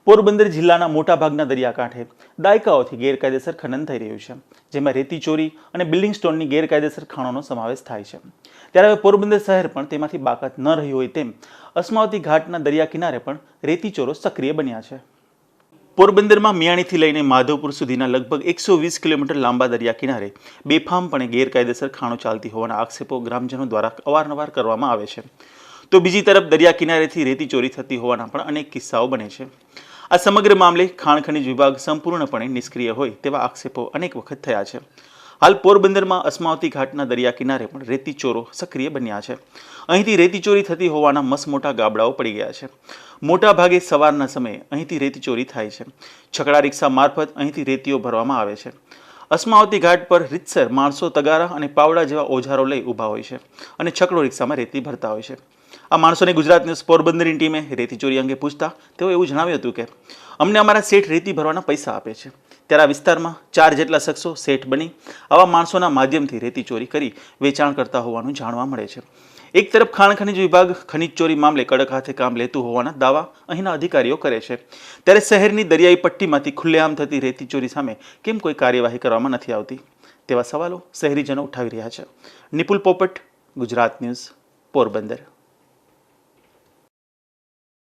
પોરબંદર જિલ્લાના મોટાભાગના દરિયાકાંઠે દાયકાઓથી ગેરકાયદેસર ખનન થઈ રહ્યું છે, જેમાં રેતી ચોરી અને બિલ્ડિંગ સ્ટોનની ગેરકાયદેસર ખાણોનો સમાવેશ થાય છે. ત્યારે હવે પોરબંદર શહેર પણ તેમાંથી બાકાત ન રહ્યું હોય તેમ અસ્માવતી ઘાટના દરિયા કિનારે પણ રેતી ચોરો સક્રિય બન્યા છે. પોરબંદરમાં મિયાણીથી લઈને માધવપુર સુધીના લગભગ 120 કિલોમીટર લાંબા દરિયા કિનારે બેફામપણે ગેરકાયદેસર ખાણો ચાલતી હોવાના આક્ષેપો ગ્રામજનો દ્વારા અવારનવાર કરવામાં આવે છે. તો બીજી તરફ દરિયા કિનારેથી રેતી ચોરી થતી હોવાના પણ અનેક કિસ્સાઓ બને છે. આ સમગ્ર મામલે ખાણ ખનિજ વિભાગ સંપૂર્ણપણે નિષ્ક્રિય હોય તેવા આક્ષેપો અનેક વખત થયા છે. હાલ પોરબંદરમાં અસ્માવતી ઘાટના દરિયા કિનારે પણ રેતી ચોરો સક્રિય બન્યા છે. અહીંથી રેતી ચોરી થતી હોવાના મસમોટા ગાબડાઓ પડી ગયા છે. મોટા ભાગે સવારના સમયે અહીંથી રેતી ચોરી થાય છે. છકડા રિક્ષા મારફત અહીંથી રેતીઓ ભરવામાં આવે છે. અસ્માવતી ઘાટ પર રીતસર માણસો તગારા અને પાવડા જેવા ઓજારો લઈ ઊભા હોય છે અને છકડો રિક્ષામાં રેતી ભરતા હોય છે. આ માણસોને ગુજરાત ન્યૂઝ પોરબંદરની ટીમે રેતી ચોરી અંગે પૂછતા તેઓ એવું જણાવ્યું હતું કે અમને અમારા શેઠ રેતી ભરવાના પૈસા આપે છે. ત્યારે આ વિસ્તારમાં 4 જેટલા શખ્સો શેઠ બની આવા માણસોના માધ્યમથી રેતી ચોરી કરી વેચાણ કરતા હોવાનું જાણવા મળે છે. એક તરફ ખાણ ખનિજ વિભાગ ખનિજ ચોરી મામલે કડક હાથે કામ લેતું હોવાના દાવા અહીંના અધિકારીઓ કરે છે, ત્યારે શહેરની દરિયાઈ પટ્ટીમાંથી ખુલ્લેઆમ થતી રેતી ચોરી સામે કેમ કોઈ કાર્યવાહી કરવામાં નથી આવતી તેવા સવાલો શહેરીજનો ઉઠાવી રહ્યા છે. નિપુલ પોપટ, ગુજરાત ન્યૂઝ, પોરબંદર.